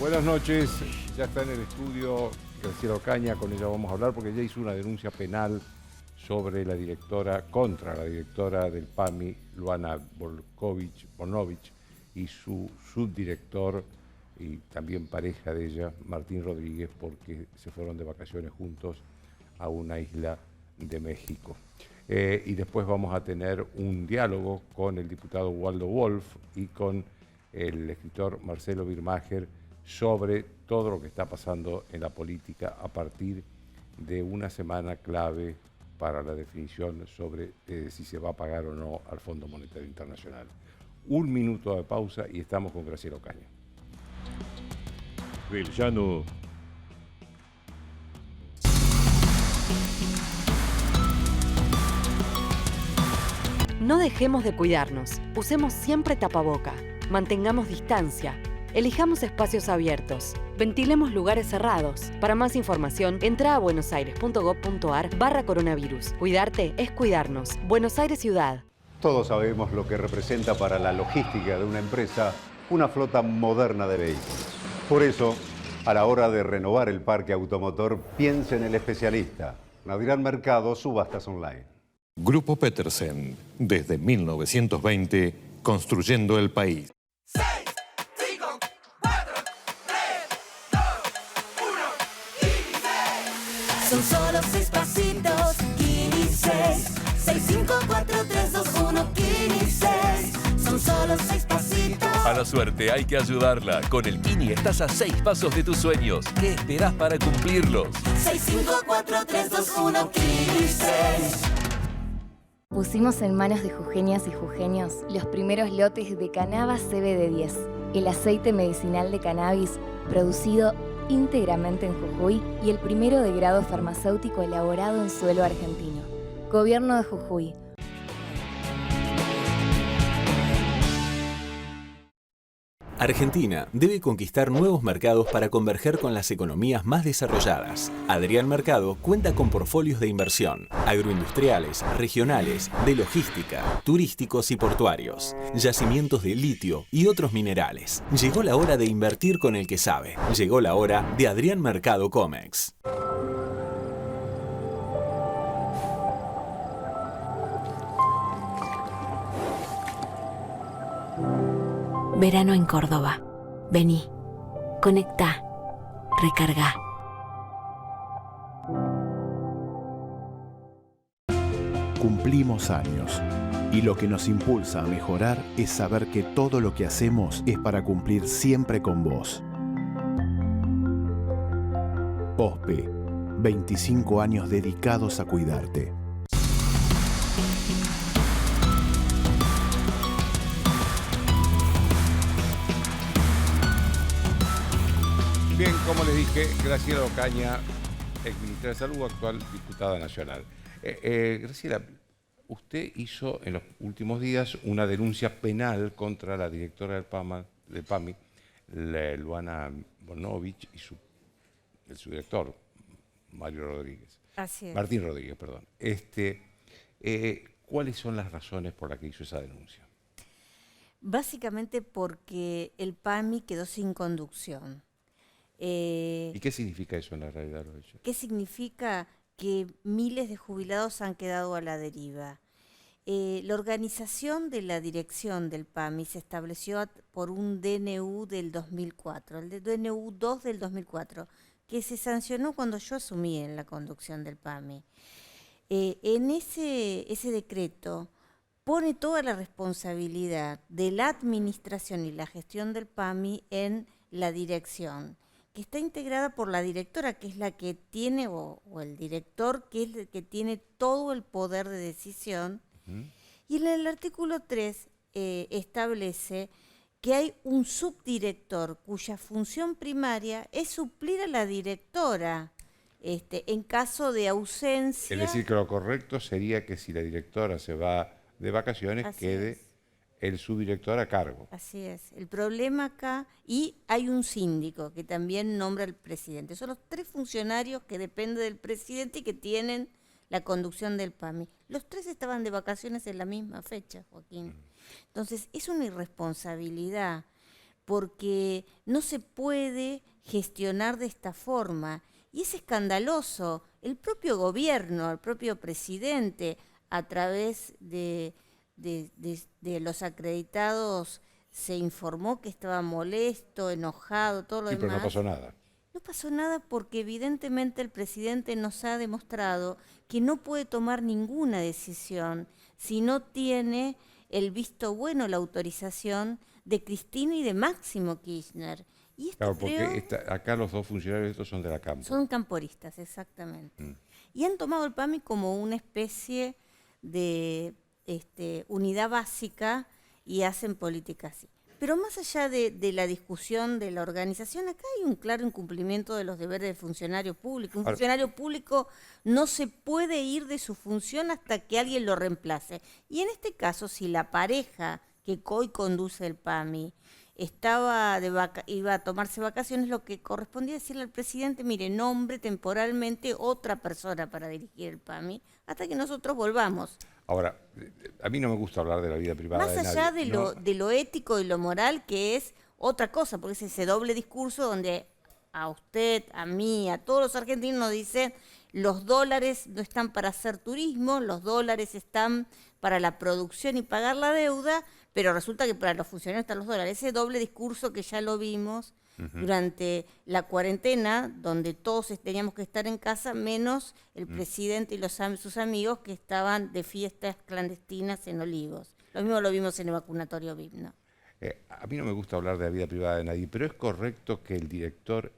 Buenas noches, ya está en el estudio Graciela Ocaña, con ella vamos a hablar porque ella hizo una denuncia penal sobre la directora, contra la directora del PAMI, Luana Bonovich, y su subdirector y también pareja de ella, Martín Rodríguez, porque se fueron de vacaciones juntos a una isla de México. Y después vamos a tener un diálogo con el diputado Waldo Wolf y con el escritor Marcelo Birmacher sobre todo lo que está pasando en la política a partir de una semana clave para la definición sobre si se va a pagar o no al Fondo Monetario Internacional. Un minuto de pausa y estamos con Graciela Ocaña. Del Llano. No dejemos de cuidarnos. Usemos siempre tapaboca. Mantengamos distancia. Elijamos espacios abiertos. Ventilemos lugares cerrados. Para más información, entra a buenosaires.gov.ar/coronavirus. Cuidarte es cuidarnos. Buenos Aires Ciudad. Todos sabemos lo que representa para la logística de una empresa una flota moderna de vehículos. Por eso, a la hora de renovar el parque automotor, piense en el especialista. Adrián Mercado, Subastas Online. Grupo Petersen, desde 1920, construyendo el país. 6, 5, 4, 3, 2, 1, 15. Son solo 6 pasitos, 15. 6, 5, 4, 3, 2, 1, 15. Son solo 6 pasitos. A la suerte hay que ayudarla. Con el Kini estás a 6 pasos de tus sueños. ¿Qué esperás para cumplirlos? 6, 5, 4, 3, 2, 1, 15. Pusimos en manos de jujeñas y jujeños los primeros lotes de Canaba CBD10, el aceite medicinal de cannabis producido íntegramente en Jujuy y el primero de grado farmacéutico elaborado en suelo argentino. Gobierno de Jujuy. Argentina debe conquistar nuevos mercados para converger con las economías más desarrolladas. Adrián Mercado cuenta con portfolios de inversión, agroindustriales, regionales, de logística, turísticos y portuarios, yacimientos de litio y otros minerales. Llegó la hora de invertir con el que sabe. Llegó la hora de Adrián Mercado Comex. Verano en Córdoba. Vení, conectá, recargá. Cumplimos años y lo que nos impulsa a mejorar es saber que todo lo que hacemos es para cumplir siempre con vos. OSPE, 25 años dedicados a cuidarte. Bien, como les dije, Graciela Ocaña, exministra de Salud, actual diputada nacional. Graciela, usted hizo en los últimos días una denuncia penal contra la directora del PAMI, Luana Bonovich, y su director, Martín Rodríguez, perdón. ¿Cuáles son las razones por las que hizo esa denuncia? Básicamente porque el PAMI quedó sin conducción. ¿Y qué significa eso en la realidad? ¿Qué significa? Que miles de jubilados han quedado a la deriva. La organización de la dirección del PAMI se estableció por un DNU del 2004, el DNU 2 del 2004, que se sancionó cuando yo asumí en la conducción del PAMI. En ese decreto pone toda la responsabilidad de la administración y la gestión del PAMI en la dirección, que está integrada por la directora, que es la que tiene, o el director, que es el que tiene todo el poder de decisión. Y en el artículo 3 establece que hay un subdirector cuya función primaria es suplir a la directora en caso de ausencia. Es decir, que lo correcto sería que si la directora se va de vacaciones, quede el subdirector a cargo. Así es. El problema acá, y hay un síndico que también nombra el presidente. Son los 3 funcionarios que dependen del presidente y que tienen la conducción del PAMI. Los 3 estaban de vacaciones en la misma fecha, Joaquín. Entonces, es una irresponsabilidad porque no se puede gestionar de esta forma. Y es escandaloso. El propio gobierno, el propio presidente, a través de los acreditados, se informó que estaba molesto, enojado, todo lo demás. Pero no pasó nada. No pasó nada porque evidentemente el presidente nos ha demostrado que no puede tomar ninguna decisión si no tiene el visto bueno, la autorización de Cristina y de Máximo Kirchner. Y esto Claro, porque acá los dos funcionarios estos son de la Campo. son camporistas, exactamente. Y han tomado el PAMI como una especie de unidad básica y hacen política así. Pero más allá de la discusión de la organización, acá hay un claro incumplimiento de los deberes del funcionario público. Un funcionario público no se puede ir de su función hasta que alguien lo reemplace. Y en este caso, si la pareja que hoy conduce el PAMI iba a tomarse vacaciones, lo que correspondía decirle al presidente, mire, nombre temporalmente otra persona para dirigir el PAMI hasta que nosotros volvamos. Ahora, a mí no me gusta hablar de la vida privada de nadie. Más allá de lo ético y lo moral, que es otra cosa, porque es ese doble discurso donde a usted, a mí, a todos los argentinos nos dicen los dólares no están para hacer turismo, los dólares están para la producción y pagar la deuda, pero resulta que para los funcionarios están los dólares. Ese doble discurso que ya lo vimos durante la cuarentena, donde todos teníamos que estar en casa, menos el presidente y sus amigos que estaban de fiestas clandestinas en Olivos. Lo mismo lo vimos en el vacunatorio VIP, ¿no? A mí no me gusta hablar de la vida privada de nadie, pero ¿es correcto que el director,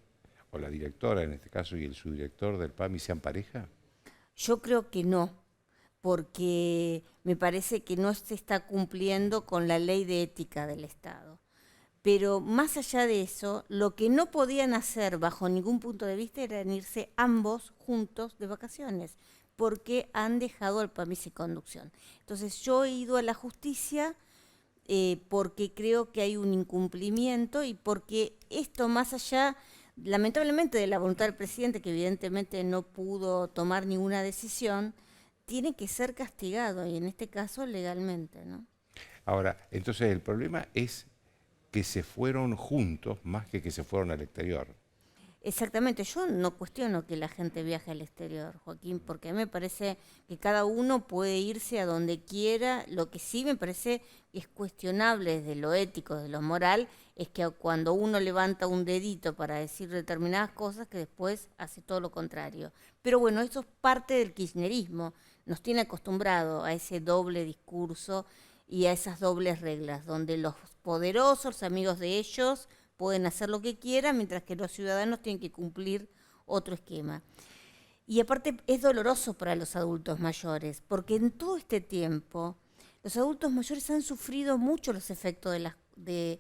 o la directora en este caso, y el subdirector del PAMI sean pareja? Yo creo que no, porque me parece que no se está cumpliendo con la ley de ética del Estado. Pero más allá de eso, lo que no podían hacer bajo ningún punto de vista era irse ambos juntos de vacaciones, porque han dejado al PAMI sin conducción. Entonces yo he ido a la justicia porque creo que hay un incumplimiento y porque esto más allá, lamentablemente, de la voluntad del presidente, que evidentemente no pudo tomar ninguna decisión, tiene que ser castigado, y en este caso legalmente, ¿no? Ahora, entonces el problema es que se fueron juntos más que se fueron al exterior. Exactamente, yo no cuestiono que la gente viaje al exterior, Joaquín, porque a mí me parece que cada uno puede irse a donde quiera. Lo que sí me parece que es cuestionable desde lo ético, desde lo moral, es que cuando uno levanta un dedito para decir determinadas cosas, que después hace todo lo contrario. Pero bueno, eso es parte del kirchnerismo, nos tiene acostumbrado a ese doble discurso y a esas dobles reglas, donde los poderosos, los amigos de ellos, pueden hacer lo que quieran, mientras que los ciudadanos tienen que cumplir otro esquema. Y aparte es doloroso para los adultos mayores, porque en todo este tiempo los adultos mayores han sufrido mucho los efectos de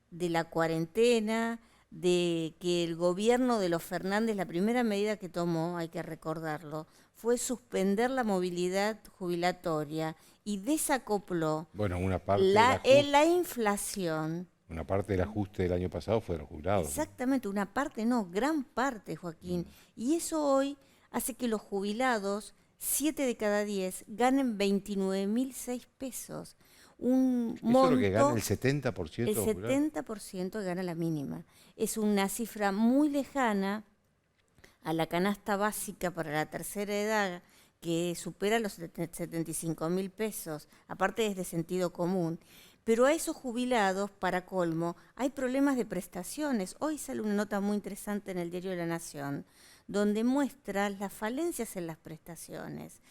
la cuarentena, de que el gobierno de los Fernández, la primera medida que tomó, hay que recordarlo, fue suspender la movilidad jubilatoria y desacopló una parte la inflación. Una parte del ajuste del año pasado fue de los jubilados. Exactamente, una parte no, gran parte, Joaquín. Y eso hoy hace que los jubilados, 7 de cada 10, ganen 29.006 pesos. Un monto, ¿eso es lo que gana el 70%? El 70% gana la mínima. Es una cifra muy lejana a la canasta básica para la tercera edad, que supera los 75.000 pesos. Aparte es de sentido común. Pero a esos jubilados, para colmo, hay problemas de prestaciones. Hoy sale una nota muy interesante en el Diario de la Nación, donde muestra las falencias en las prestaciones.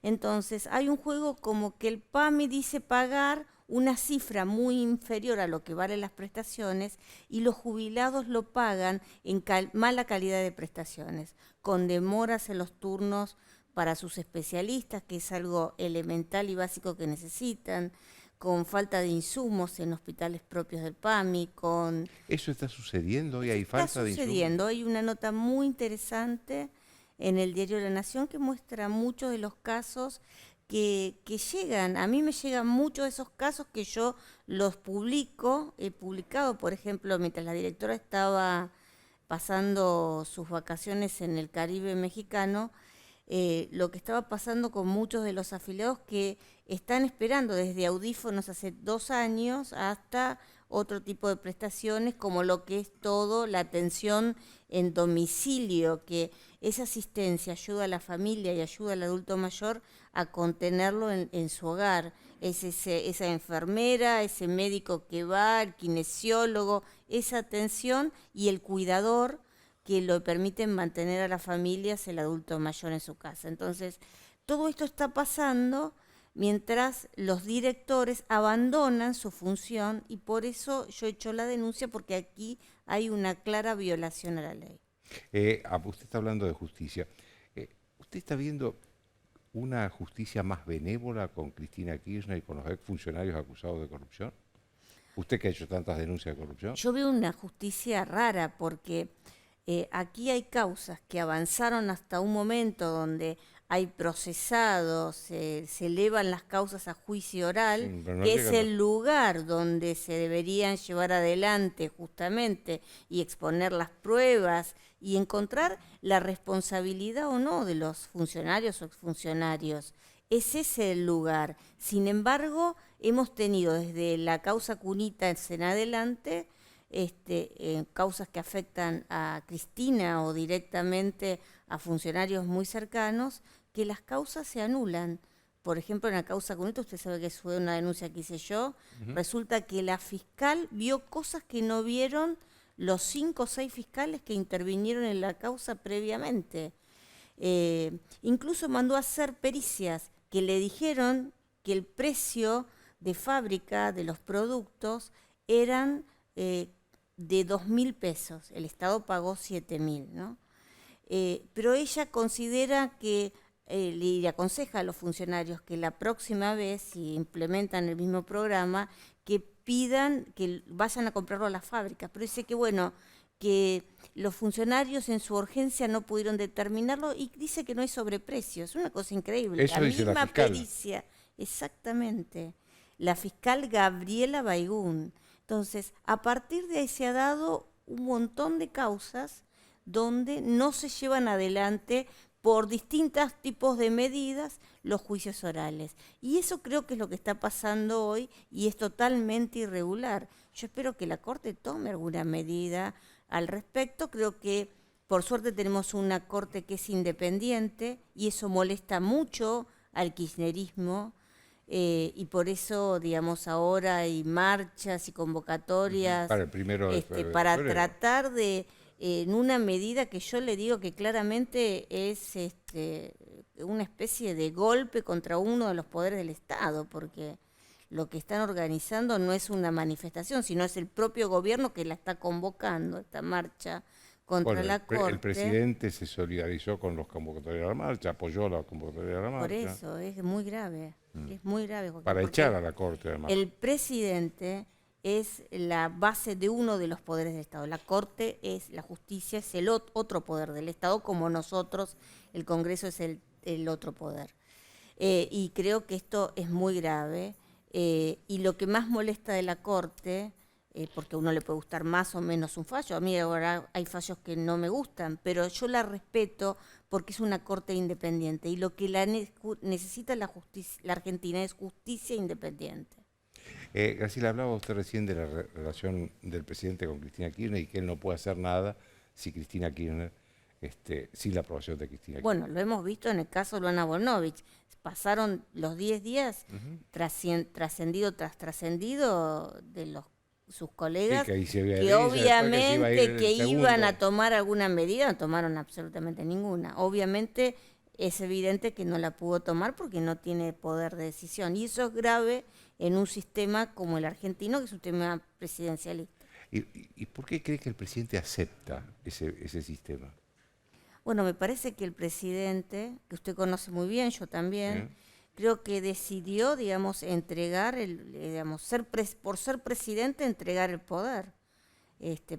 Entonces, hay un juego como que el PAMI dice pagar una cifra muy inferior a lo que valen las prestaciones y los jubilados lo pagan en mala calidad de prestaciones, con demoras en los turnos para sus especialistas, que es algo elemental y básico que necesitan, con falta de insumos en hospitales propios del PAMI, con... ¿Eso está sucediendo hoy? ¿Hay falta de insumos? Está sucediendo. Hay una nota muy interesante en el Diario de la Nación que muestra muchos de los casos que llegan. A mí me llegan muchos de esos casos que yo los publico. He publicado, por ejemplo, mientras la directora estaba pasando sus vacaciones en el Caribe mexicano, lo que estaba pasando con muchos de los afiliados que están esperando desde audífonos hace 2 años hasta otro tipo de prestaciones, como lo que es todo la atención en domicilio, que esa asistencia ayuda a la familia y ayuda al adulto mayor a contenerlo en su hogar. Es esa enfermera, ese médico que va, el kinesiólogo, esa atención y el cuidador que lo permiten mantener a las familias, el adulto mayor en su casa. Entonces, todo esto está pasando mientras los directores abandonan su función, y por eso yo he hecho la denuncia, porque aquí hay una clara violación a la ley. Usted está hablando de justicia. ¿Usted está viendo una justicia más benévola con Cristina Kirchner y con los exfuncionarios acusados de corrupción? ¿Usted que ha hecho tantas denuncias de corrupción? Yo veo una justicia rara, porque aquí hay causas que avanzaron hasta un momento donde hay procesados, se elevan las causas a juicio oral, Sí, pero no que es llegan el lugar donde se deberían llevar adelante justamente y exponer las pruebas y encontrar la responsabilidad o no de los funcionarios o exfuncionarios. Es ese el lugar. Sin embargo, hemos tenido desde la causa Cunita en adelante causas que afectan a Cristina o directamente a funcionarios muy cercanos, que las causas se anulan. Por ejemplo, en la causa Cunita, usted sabe que fue una denuncia que hice yo, resulta que la fiscal vio cosas que no vieron los 5 o 6 fiscales que intervinieron en la causa previamente. Incluso mandó a hacer pericias que le dijeron que el precio de fábrica de los productos eran de 2.000 pesos, el Estado pagó 7.000, ¿no? Pero ella considera que, le aconseja a los funcionarios que la próxima vez, si implementan el mismo programa, que pidan que vayan a comprarlo a las fábricas. Pero dice que, bueno, que los funcionarios en su urgencia no pudieron determinarlo, y dice que no hay sobreprecio. Es una cosa increíble. Eso la dice la misma fiscal. pericia, exactamente. La fiscal Gabriela Baigún. Entonces, a partir de ahí se ha dado un montón de causas donde no se llevan adelante por distintos tipos de medidas los juicios orales. Y eso creo que es lo que está pasando hoy, y es totalmente irregular. Yo espero que la Corte tome alguna medida al respecto. Creo que por suerte tenemos una Corte que es independiente, y eso molesta mucho al kirchnerismo. Y por eso, digamos, ahora hay marchas y convocatorias para el 1 de febrero. para tratar de, en una medida que yo le digo que claramente es una especie de golpe contra uno de los poderes del Estado, porque lo que están organizando no es una manifestación, sino es el propio gobierno que la está convocando, esta marcha contra la Corte. El presidente se solidarizó con los convocatorios de la marcha, apoyó la convocatoria de la marcha. Por eso, es muy grave. Es muy grave, Joaquín, Para porque echar a la Corte, además. el presidente es la base de uno de los poderes del Estado. La Corte es la justicia, es el otro poder del Estado, como nosotros, el Congreso es el otro poder. Y creo que esto es muy grave. Y lo que más molesta de la Corte, porque a uno le puede gustar más o menos un fallo, a mí ahora hay fallos que no me gustan, pero yo la respeto porque es una Corte independiente, y lo que necesita la Argentina es justicia independiente. Graciela, hablaba usted recién de la relación del presidente con Cristina Kirchner, y que él no puede hacer nada si Cristina Kirchner, sin la aprobación de Cristina Kirchner. Bueno, lo hemos visto en el caso de Luana Bonovich. Pasaron los 10 días trascendido tras trascendido de sus colegas, sí, que obviamente que iban a segundo. tomar alguna medida, no tomaron absolutamente ninguna. Obviamente es evidente que no la pudo tomar porque no tiene poder de decisión, y eso es grave en un sistema como el argentino, que es un sistema presidencialista. ¿Y por qué cree que el presidente acepta ese sistema? Bueno, me parece que el presidente, que usted conoce muy bien, yo también, creo que decidió, digamos, entregar, por ser presidente, entregar el poder.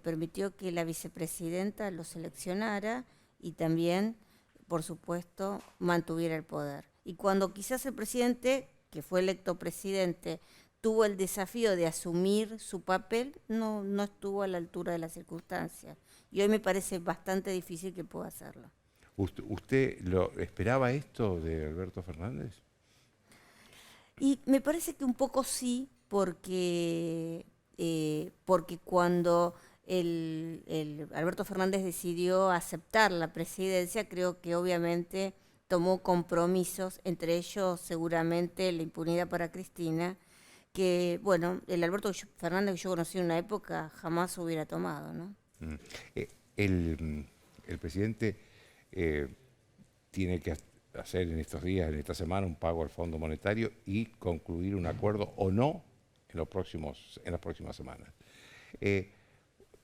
Permitió que la vicepresidenta lo seleccionara y también, por supuesto, mantuviera el poder. Y cuando quizás el presidente, que fue electo presidente, tuvo el desafío de asumir su papel, no estuvo a la altura de las circunstancias. Y hoy me parece bastante difícil que pueda hacerlo. ¿Usted lo esperaba esto de Alberto Fernández? Y me parece que un poco sí, porque cuando el Alberto Fernández decidió aceptar la presidencia, creo que obviamente tomó compromisos, entre ellos seguramente la impunidad para Cristina, que, bueno, el Alberto Fernández que yo conocí en una época jamás hubiera tomado, ¿no? El presidente tiene que hacer en estos días, en esta semana, un pago al Fondo Monetario y concluir un acuerdo o no en las próximas semanas.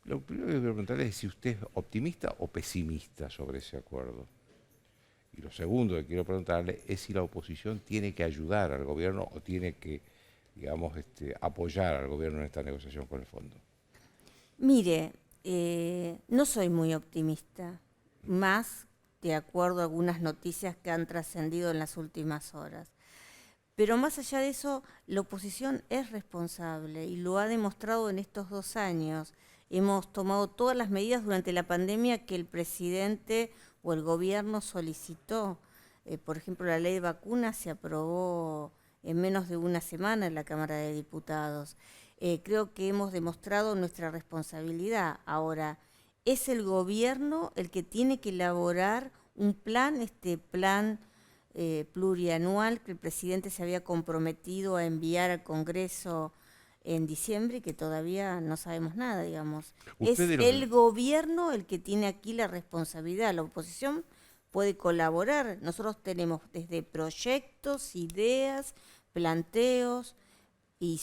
Lo primero que quiero preguntarle es si usted es optimista o pesimista sobre ese acuerdo. Y lo segundo que quiero preguntarle es si la oposición tiene que ayudar al gobierno o tiene que, digamos, apoyar al gobierno en esta negociación con el fondo. Mire, no soy muy optimista, más de acuerdo a algunas noticias que han trascendido en las últimas horas. Pero más allá de eso, la oposición es responsable y lo ha demostrado en estos 2 años. Hemos tomado todas las medidas durante la pandemia que el presidente o el gobierno solicitó. Por ejemplo, la ley de vacunas se aprobó en menos de una semana en la Cámara de Diputados. Creo que hemos demostrado nuestra responsabilidad. Ahora, es el gobierno el que tiene que elaborar un plan, plan plurianual que el presidente se había comprometido a enviar al Congreso en diciembre y que todavía no sabemos nada, digamos. Es el gobierno el que tiene aquí la responsabilidad. La oposición puede colaborar. Nosotros tenemos desde proyectos, ideas, planteos, y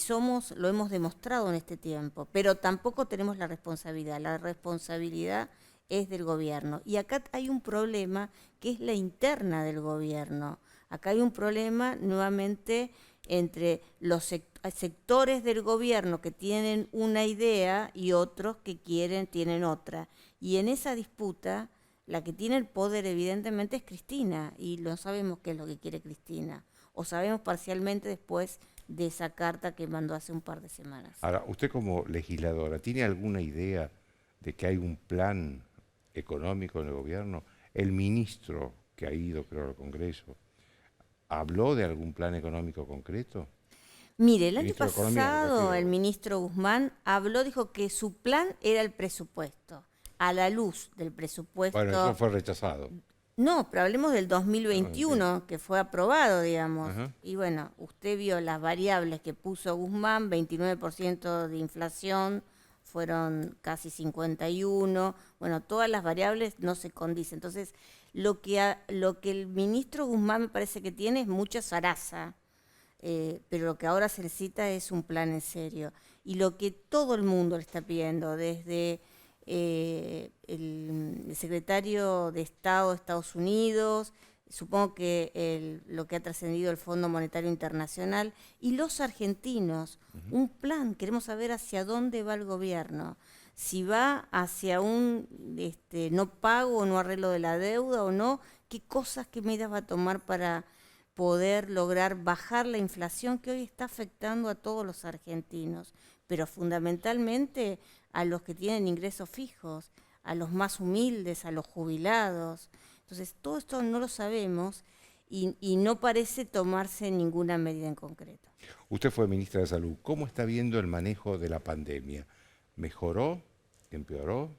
lo hemos demostrado en este tiempo, pero tampoco tenemos la responsabilidad. La responsabilidad es del gobierno. Y acá hay un problema que es la interna del gobierno. Acá hay un problema nuevamente entre los sectores del gobierno que tienen una idea y otros que tienen otra. Y en esa disputa, la que tiene el poder evidentemente es Cristina, y no sabemos qué es lo que quiere Cristina. O sabemos parcialmente después de esa carta que mandó hace un par de semanas. Ahora, usted como legisladora, ¿tiene alguna idea de que hay un plan económico en el gobierno? El ministro que ha ido, creo, al Congreso, ¿habló de algún plan económico concreto? Mire, el año pasado el ministro Guzmán dijo que su plan era el presupuesto. A la luz del presupuesto... Bueno, eso fue rechazado. No, pero hablemos del 2021, que fue aprobado, digamos. Ajá. Y bueno, usted vio las variables que puso Guzmán, 29% de inflación, fueron casi 51. Bueno, todas las variables no se condicen. Entonces, lo que el ministro Guzmán me parece que tiene es mucha zaraza, pero lo que ahora se necesita es un plan en serio. Y lo que todo el mundo le está pidiendo, desde... el secretario de Estado de Estados Unidos, supongo que lo que ha trascendido el Fondo Monetario Internacional, y los argentinos, un plan, queremos saber hacia dónde va el gobierno, si va hacia un no pago o no arreglo de la deuda o no, qué medidas va a tomar para poder lograr bajar la inflación que hoy está afectando a todos los argentinos, pero fundamentalmente a los que tienen ingresos fijos, a los más humildes, a los jubilados. Entonces, todo esto no lo sabemos y no parece tomarse ninguna medida en concreto. Usted fue ministra de Salud. ¿Cómo está viendo el manejo de la pandemia? ¿Mejoró? ¿Empeoró?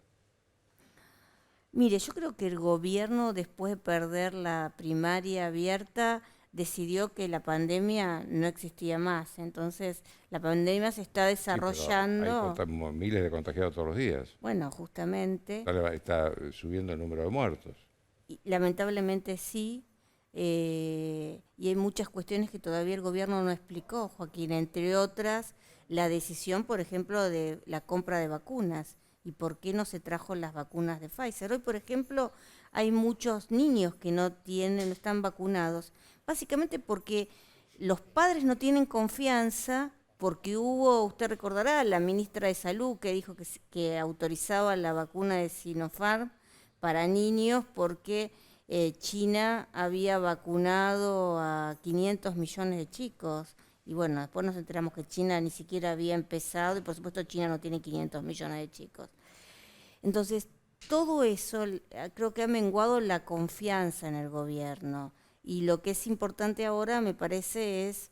Mire, yo creo que el gobierno, después de perder la primaria abierta, decidió que la pandemia no existía más. Entonces, la pandemia se está desarrollando... Sí, hay miles de contagiados todos los días. Bueno, justamente... Está subiendo el número de muertos. Y, lamentablemente sí, y hay muchas cuestiones que todavía el gobierno no explicó, Joaquín, entre otras, la decisión, por ejemplo, de la compra de vacunas. ¿Y por qué no se trajo las vacunas de Pfizer? Hoy, por ejemplo, hay muchos niños que no están vacunados, básicamente porque los padres no tienen confianza, porque usted recordará, la ministra de Salud que dijo que autorizaba la vacuna de Sinopharm para niños porque China había vacunado a 500 millones de chicos. Y bueno, después nos enteramos que China ni siquiera había empezado y por supuesto China no tiene 500 millones de chicos. Entonces, todo eso creo que ha menguado la confianza en el gobierno. Y lo que es importante ahora, me parece, es,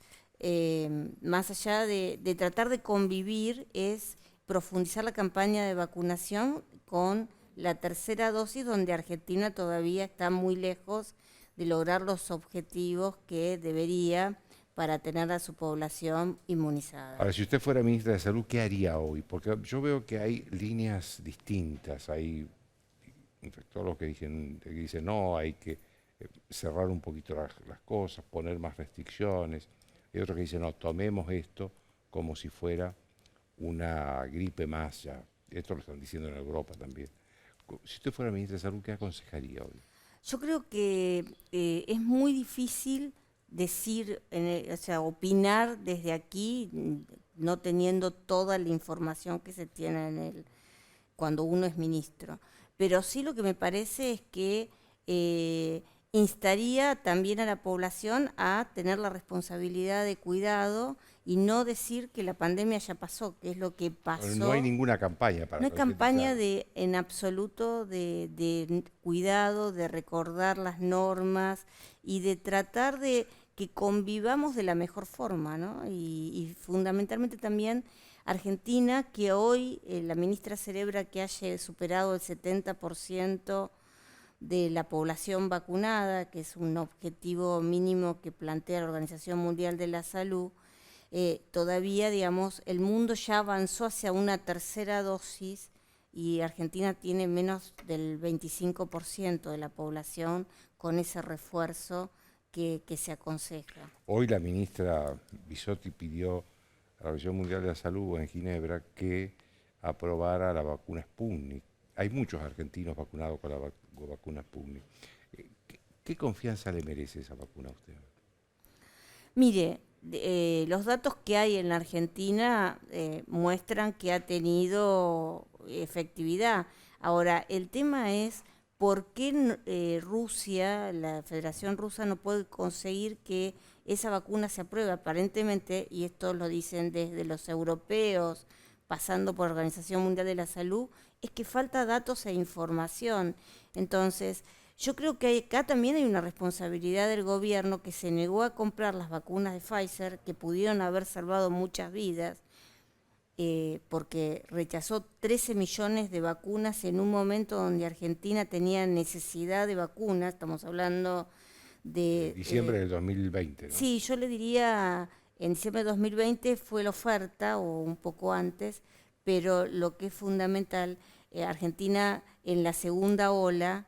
más allá de tratar de convivir, es profundizar la campaña de vacunación con la tercera dosis, donde Argentina todavía está muy lejos de lograr los objetivos que debería para tener a su población inmunizada. Ahora, si usted fuera ministra de Salud, ¿qué haría hoy? Porque yo veo que hay líneas distintas, hay infectólogos que dicen no, hay que cerrar un poquito las cosas, poner más restricciones, y otros que dicen no, tomemos esto como si fuera una gripe más ya. Esto lo están diciendo en Europa también. Si usted fuera ministra de Salud, ¿qué aconsejaría hoy? Yo creo que es muy difícil decir, o sea, opinar desde aquí, no teniendo toda la información que se tiene cuando uno es ministro. Pero sí lo que me parece es que instaría también a la población a tener la responsabilidad de cuidado y no decir que la pandemia ya pasó, que es lo que pasó. No hay ninguna campaña para No hay campaña en absoluto de cuidado, de recordar las normas y de tratar de que convivamos de la mejor forma, ¿no? Y fundamentalmente también Argentina, que hoy la ministra celebra que haya superado el 70% de la población vacunada, que es un objetivo mínimo que plantea la Organización Mundial de la Salud. Todavía, digamos, el mundo ya avanzó hacia una tercera dosis y Argentina tiene menos del 25% de la población con ese refuerzo que se aconseja. Hoy la ministra Bisotti pidió a la Organización Mundial de la Salud en Ginebra que aprobara la vacuna Sputnik. Hay muchos argentinos vacunados con la vacuna Sputnik. ¿Qué confianza le merece esa vacuna a usted? Mire, los datos que hay en la Argentina muestran que ha tenido efectividad. Ahora, el tema es por qué Rusia, la Federación Rusa, no puede conseguir que esa vacuna se apruebe. Aparentemente, y esto lo dicen desde los europeos, pasando por la Organización Mundial de la Salud, es que falta datos e información. Entonces, yo creo que acá también hay una responsabilidad del gobierno que se negó a comprar las vacunas de Pfizer, que pudieron haber salvado muchas vidas, porque rechazó 13 millones de vacunas en un momento donde Argentina tenía necesidad de vacunas. Estamos hablando de... Diciembre del 2020, ¿no? Sí, yo le diría, en diciembre de 2020 fue la oferta, o un poco antes, pero lo que es fundamental, Argentina en la segunda ola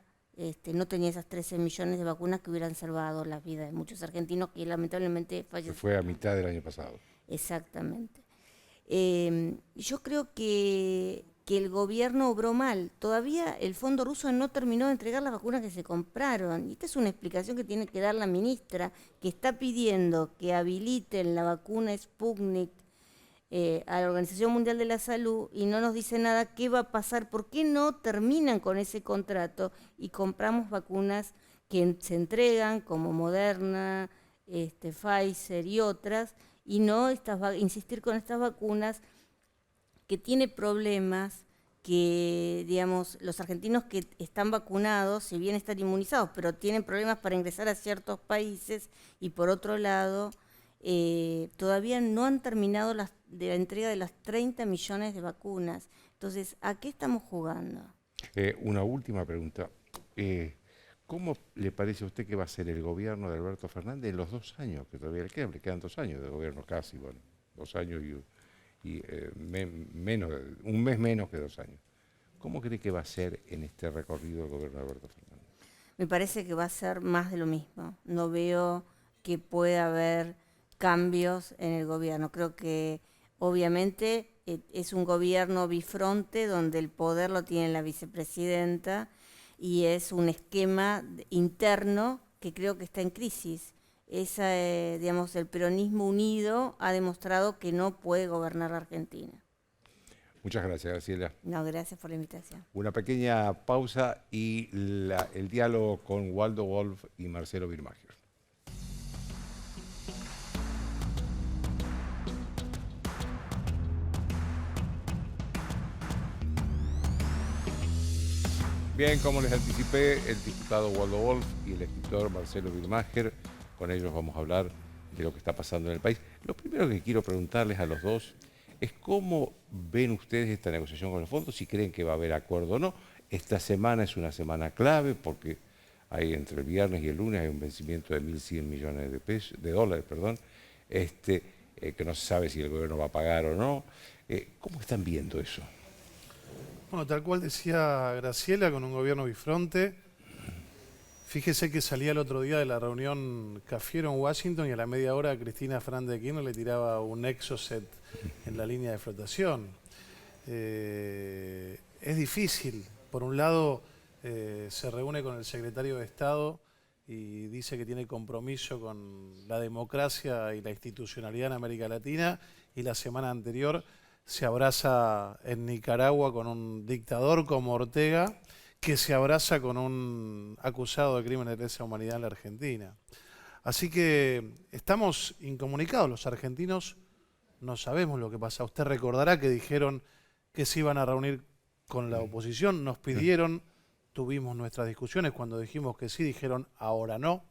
no tenía esas 13 millones de vacunas que hubieran salvado las vidas de muchos argentinos que lamentablemente fallecieron. Que fue a mitad del año pasado. Exactamente. Yo creo que el gobierno obró mal. Todavía el Fondo Ruso no terminó de entregar las vacunas que se compraron. Y esta es una explicación que tiene que dar la ministra, que está pidiendo que habiliten la vacuna Sputnik a la Organización Mundial de la Salud y no nos dice nada qué va a pasar, por qué no terminan con ese contrato y compramos vacunas que se entregan como Moderna, Pfizer y otras, y no insistir con estas vacunas que tiene problemas, que digamos los argentinos que están vacunados, si bien están inmunizados, pero tienen problemas para ingresar a ciertos países, y por otro lado todavía no han terminado la entrega de las 30 millones de vacunas. Entonces, ¿a qué estamos jugando? Una última pregunta. ¿Cómo le parece a usted que va a ser el gobierno de Alberto Fernández en los 2 años que todavía le quedan 2 años de gobierno casi, bueno, 2 años y un mes menos que 2 años? ¿Cómo cree que va a ser en este recorrido el gobierno de Alberto Fernández? Me parece que va a ser más de lo mismo. No veo que pueda haber cambios en el gobierno. Creo que obviamente es un gobierno bifronte donde el poder lo tiene la vicepresidenta y es un esquema interno que creo que está en crisis. Digamos, el peronismo unido ha demostrado que no puede gobernar la Argentina. Muchas gracias, Graciela. No, gracias por la invitación. Una pequeña pausa y el diálogo con Waldo Wolf y Marcelo Birmacher. Bien, como les anticipé, el diputado Waldo Wolf y el escritor Marcelo Wilmacher, con ellos vamos a hablar de lo que está pasando en el país. Lo primero que quiero preguntarles a los dos es cómo ven ustedes esta negociación con el fondo, si creen que va a haber acuerdo o no. Esta semana es una semana clave porque hay entre el viernes y el lunes hay un vencimiento de 1.100 millones de dólares, que no se sabe si el gobierno va a pagar o no. ¿Cómo están viendo eso? Bueno, tal cual decía Graciela, con un gobierno bifronte. Fíjese que salía el otro día de la reunión Cafiero en Washington y a la media hora Cristina Fernández de Kirchner le tiraba un Exocet en la línea de flotación. Es difícil. Por un lado, se reúne con el secretario de Estado y dice que tiene compromiso con la democracia y la institucionalidad en América Latina, y la semana anterior se abraza en Nicaragua con un dictador como Ortega, que se abraza con un acusado de crímenes de lesa humanidad en la Argentina. Así que estamos incomunicados, los argentinos no sabemos lo que pasa. Usted recordará que dijeron que se iban a reunir con la oposición, nos pidieron, tuvimos nuestras discusiones, cuando dijimos que sí, dijeron ahora no.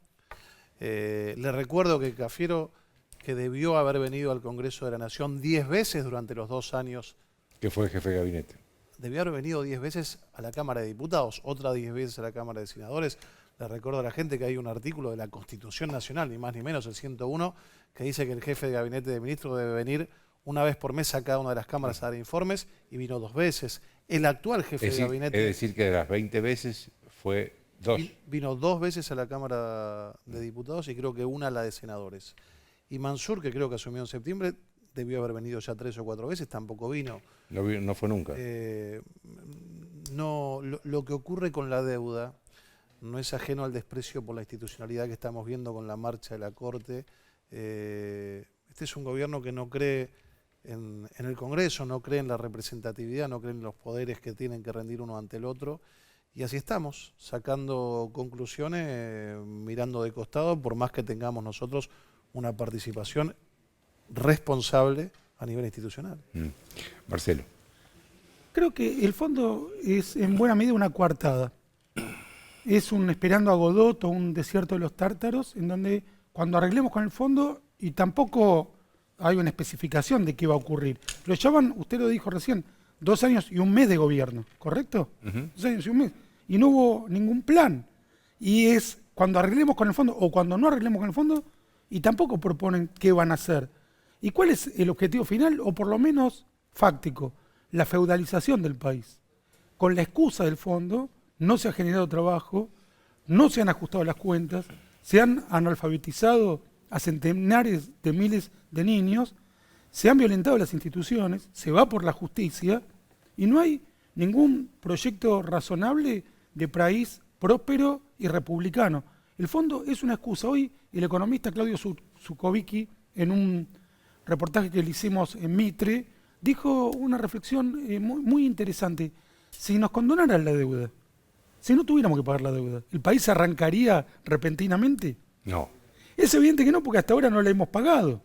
Le recuerdo que Cafiero, que debió haber venido al Congreso de la Nación 10 veces durante los 2 años. Que fue jefe de gabinete. Debió haber venido 10 veces a la Cámara de Diputados, otras 10 veces a la Cámara de Senadores. Le recuerdo a la gente que hay un artículo de la Constitución Nacional, ni más ni menos, el 101, que dice que el jefe de gabinete de ministros debe venir una vez por mes a cada una de las cámaras a dar informes, y vino 2 veces. El actual jefe de gabinete... Es decir, que de las 20 veces fue 2. Vino 2 veces a la Cámara de Diputados y creo que una a la de Senadores. Y Mansur, que creo que asumió en septiembre, debió haber venido ya 3 o 4 veces, tampoco vino. No fue nunca. Lo que ocurre con la deuda no es ajeno al desprecio por la institucionalidad que estamos viendo con la marcha de la Corte. Este es un gobierno que no cree en el Congreso, no cree en la representatividad, no cree en los poderes que tienen que rendir uno ante el otro. Y así estamos, sacando conclusiones, mirando de costado, por más que tengamos nosotros una participación responsable a nivel institucional. Marcelo. Creo que el fondo es en buena medida una coartada. Es un esperando a Godot o un desierto de los tártaros, en donde cuando arreglemos con el fondo, y tampoco hay una especificación de qué va a ocurrir. Lo llaman, usted lo dijo recién, 2 años y 1 mes de gobierno, ¿correcto? 2 años y 1 mes. Y no hubo ningún plan. Y es cuando arreglemos con el fondo o cuando no arreglemos con el fondo, y tampoco proponen qué van a hacer. ¿Y cuál es el objetivo final, o por lo menos fáctico? La feudalización del país. Con la excusa del fondo, no se ha generado trabajo, no se han ajustado las cuentas, se han analfabetizado a centenares de miles de niños, se han violentado las instituciones, se va por la justicia, y no hay ningún proyecto razonable de país próspero y republicano. El fondo es una excusa. Hoy el economista Claudio Zukovicki, en un reportaje que le hicimos en Mitre, dijo una reflexión muy interesante. Si nos condonaran la deuda, si no tuviéramos que pagar la deuda, ¿el país se arrancaría repentinamente? No. Es evidente que no, porque hasta ahora no la hemos pagado.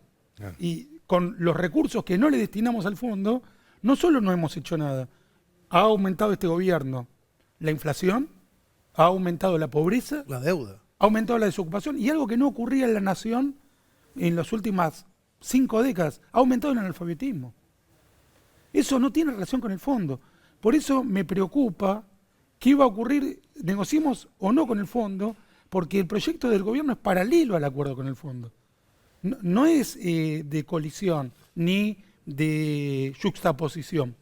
Y con los recursos que no le destinamos al fondo, no solo no hemos hecho nada, ha aumentado este gobierno la inflación, ha aumentado la pobreza, la deuda, ha aumentado la desocupación, y algo que no ocurría en la nación en las últimas 5 décadas, ha aumentado el analfabetismo. Eso no tiene relación con el fondo. Por eso me preocupa qué va a ocurrir, negociemos o no con el fondo, porque el proyecto del gobierno es paralelo al acuerdo con el fondo. No es de colisión ni de yuxtaposición.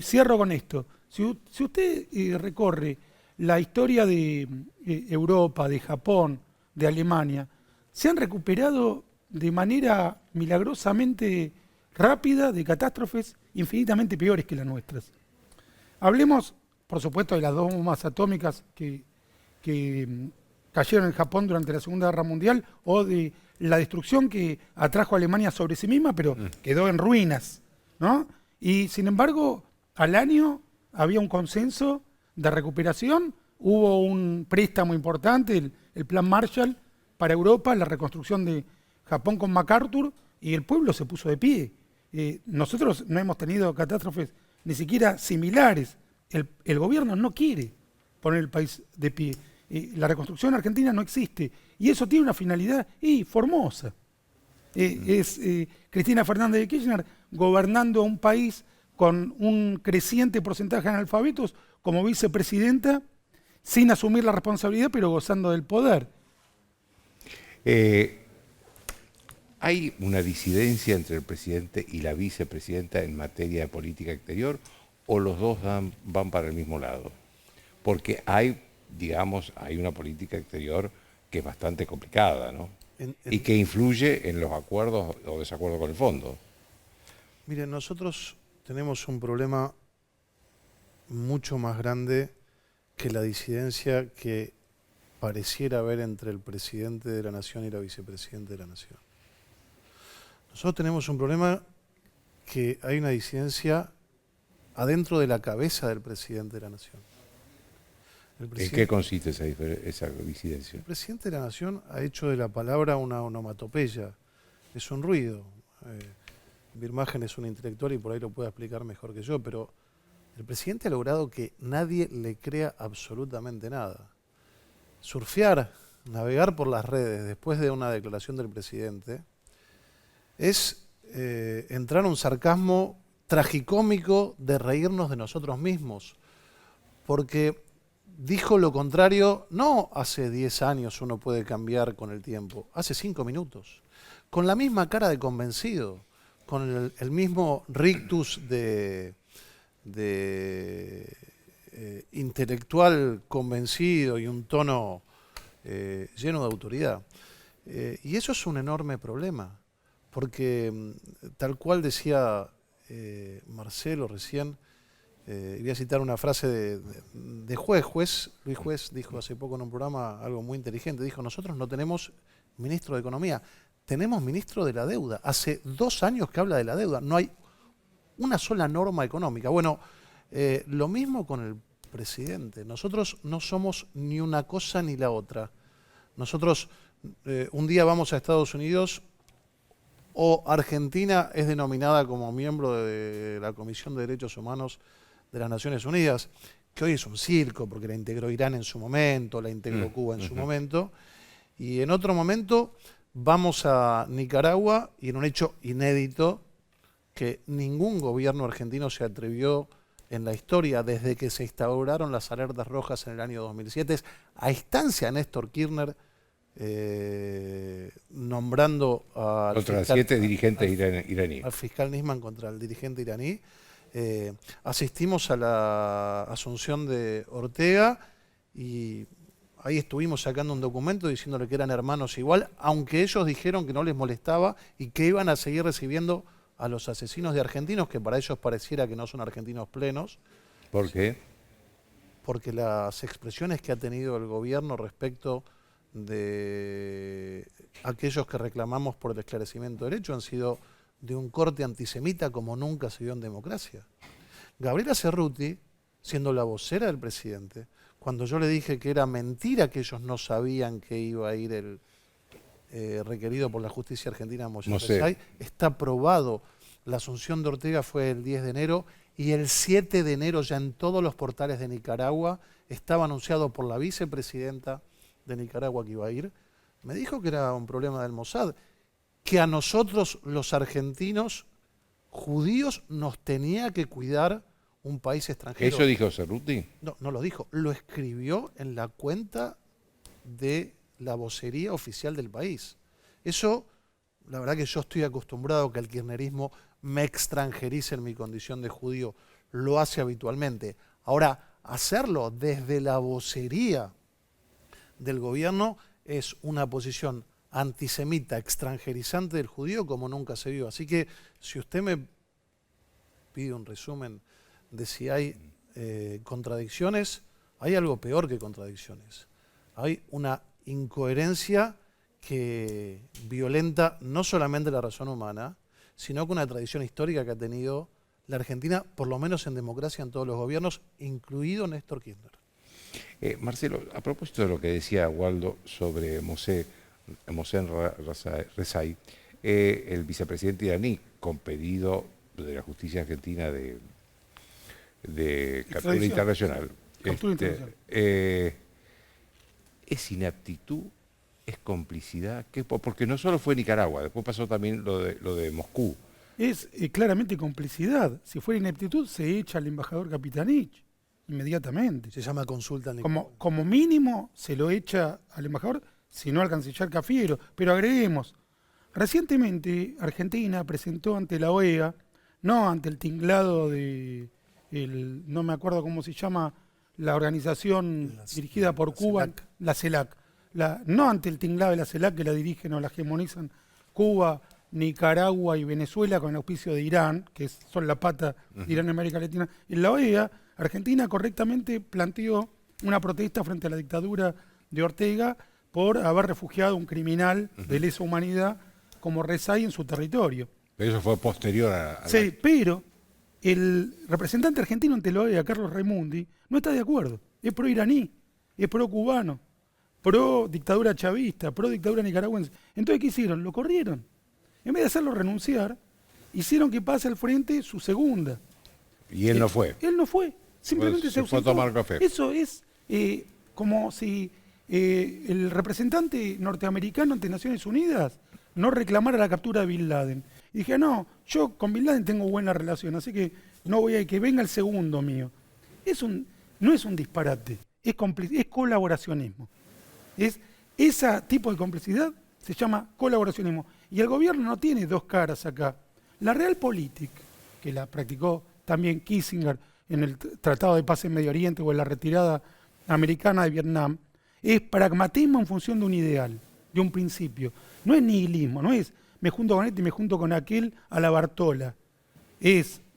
Cierro con esto. Si usted recorre la historia de Europa, de Japón, de Alemania, se han recuperado de manera milagrosamente rápida de catástrofes infinitamente peores que las nuestras. Hablemos, por supuesto, de las 2 bombas atómicas que cayeron en Japón durante la Segunda Guerra Mundial, o de la destrucción que atrajo a Alemania sobre sí misma, pero quedó en ruinas, ¿no? Y sin embargo, al año había un consenso de recuperación, hubo un préstamo importante, el Plan Marshall para Europa, la reconstrucción de Japón con MacArthur, y el pueblo se puso de pie. Nosotros no hemos tenido catástrofes ni siquiera similares. El gobierno no quiere. poner el país de pie. La reconstrucción argentina no existe. Y eso tiene una finalidad formosa. Es Cristina Fernández de Kirchner gobernando un país con un creciente porcentaje de analfabetos como vicepresidenta, sin asumir la responsabilidad, pero gozando del poder. ¿Hay una disidencia entre el presidente y la vicepresidenta en materia de política exterior o los dos van para el mismo lado? Porque hay una política exterior que es bastante complicada, ¿no? Y que influye en los acuerdos o desacuerdos con el fondo. Miren, nosotros tenemos un problema mucho más grande que la disidencia que pareciera haber entre el presidente de la Nación y la vicepresidenta de la Nación. Nosotros tenemos un problema que hay una disidencia adentro de la cabeza del presidente de la Nación. ¿En qué consiste esa disidencia? El presidente de la Nación ha hecho de la palabra una onomatopeya, es un ruido. Birmagen es un intelectual y por ahí lo puede explicar mejor que yo, pero el presidente ha logrado que nadie le crea absolutamente nada. Surfear, navegar por las redes después de una declaración del presidente es entrar a un sarcasmo tragicómico de reírnos de nosotros mismos, porque dijo lo contrario, no hace 10 años uno puede cambiar con el tiempo, hace 5 minutos, con la misma cara de convencido, con el mismo rictus de intelectual convencido y un tono lleno de autoridad. Y eso es un enorme problema, porque tal cual decía Marcelo recién, voy a citar una frase de Luis Juez dijo hace poco en un programa algo muy inteligente, dijo: nosotros no tenemos ministro de Economía, tenemos ministro de la deuda. Hace 2 años que habla de la deuda, no hay una sola norma económica. Bueno, lo mismo con el presidente. Nosotros no somos ni una cosa ni la otra. Nosotros un día vamos a Estados Unidos o Argentina es denominada como miembro de la Comisión de Derechos Humanos de las Naciones Unidas, que hoy es un circo porque la integró Irán en su momento, la integró Cuba en su momento, y en otro momento vamos a Nicaragua y en un hecho inédito que ningún gobierno argentino se atrevió en la historia desde que se instauraron las alertas rojas en el año 2007, a instancia de Néstor Kirchner, nombrando al contra fiscal, 7 dirigentes iraníes. Al fiscal Nisman contra el dirigente iraní. Asistimos a la asunción de Ortega y ahí estuvimos sacando un documento diciéndole que eran hermanos igual, aunque ellos dijeron que no les molestaba y que iban a seguir recibiendo a los asesinos de argentinos, que para ellos pareciera que no son argentinos plenos. ¿Por qué? Porque las expresiones que ha tenido el gobierno respecto de aquellos que reclamamos por el esclarecimiento de derecho han sido de un corte antisemita como nunca se vio en democracia. Gabriela Cerruti, siendo la vocera del presidente, cuando yo le dije que era mentira que ellos no sabían que iba a ir el requerido por la justicia argentina Moisés Rezai, está probado. La asunción de Ortega fue el 10 de enero y el 7 de enero ya en todos los portales de Nicaragua estaba anunciado por la vicepresidenta de Nicaragua que iba a ir. Me dijo que era un problema del Mossad, que a nosotros los argentinos judíos nos tenía que cuidar un país extranjero. ¿Eso dijo Cerruti? No, no lo dijo, lo escribió en la cuenta de la vocería oficial del país. Eso, la verdad que yo estoy acostumbrado a que el kirchnerismo me extranjerice en mi condición de judío, lo hace habitualmente. Ahora, hacerlo desde la vocería del gobierno es una posición antisemita, extranjerizante del judío como nunca se vio. Así que si usted me pide un resumen de si hay contradicciones, hay algo peor que contradicciones. Hay una incoherencia que violenta no solamente la razón humana, sino con una tradición histórica que ha tenido la Argentina, por lo menos en democracia, en todos los gobiernos, incluido Néstor Kirchner. Marcelo, a propósito de lo que decía Waldo sobre Mossèn Rezai, el vicepresidente iraní, con pedido de la justicia argentina de captura internacional, Captura internacional. ¿Es ineptitud? ¿Es complicidad? Porque no solo fue Nicaragua, después pasó también lo de Moscú. Es claramente complicidad. Si fuera ineptitud, se echa al embajador Capitanich inmediatamente. Se llama consulta. Como mínimo, se lo echa al embajador, si no al canciller Cafiero. Pero agreguemos, recientemente Argentina presentó ante la OEA, no ante el tinglado de, no me acuerdo cómo se llama, la organización dirigida por Cuba, la CELAC. No ante el tinglado de la CELAC, que la dirigen o la hegemonizan Cuba, Nicaragua y Venezuela con el auspicio de Irán, que son la pata de Irán en América Latina. En la OEA, Argentina correctamente planteó una protesta frente a la dictadura de Ortega por haber refugiado un criminal de lesa humanidad como Rezai en su territorio. Pero eso fue posterior a Sí, pero el representante argentino ante la OEA, Carlos Raimundi, no está de acuerdo. Es pro-iraní, es pro-cubano, pro-dictadura chavista, pro-dictadura nicaragüense. Entonces, ¿qué hicieron? Lo corrieron. En vez de hacerlo renunciar, hicieron que pase al frente su segunda. Y él no fue. Él no fue. Simplemente se fue a tomar café. Eso es como si el representante norteamericano ante Naciones Unidas no reclamara la captura de Bin Laden. Y dije, no, yo con Bin Laden tengo buena relación, así que no voy a que venga el segundo mío. No es un disparate, es colaboracionismo. Ese tipo de complicidad se llama colaboracionismo. Y el gobierno no tiene dos caras acá. La Realpolitik, que la practicó también Kissinger en el Tratado de Paz en Medio Oriente o en la retirada americana de Vietnam, es pragmatismo en función de un ideal, de un principio. No es nihilismo, no es me junto con este y me junto con aquel a la Bartola.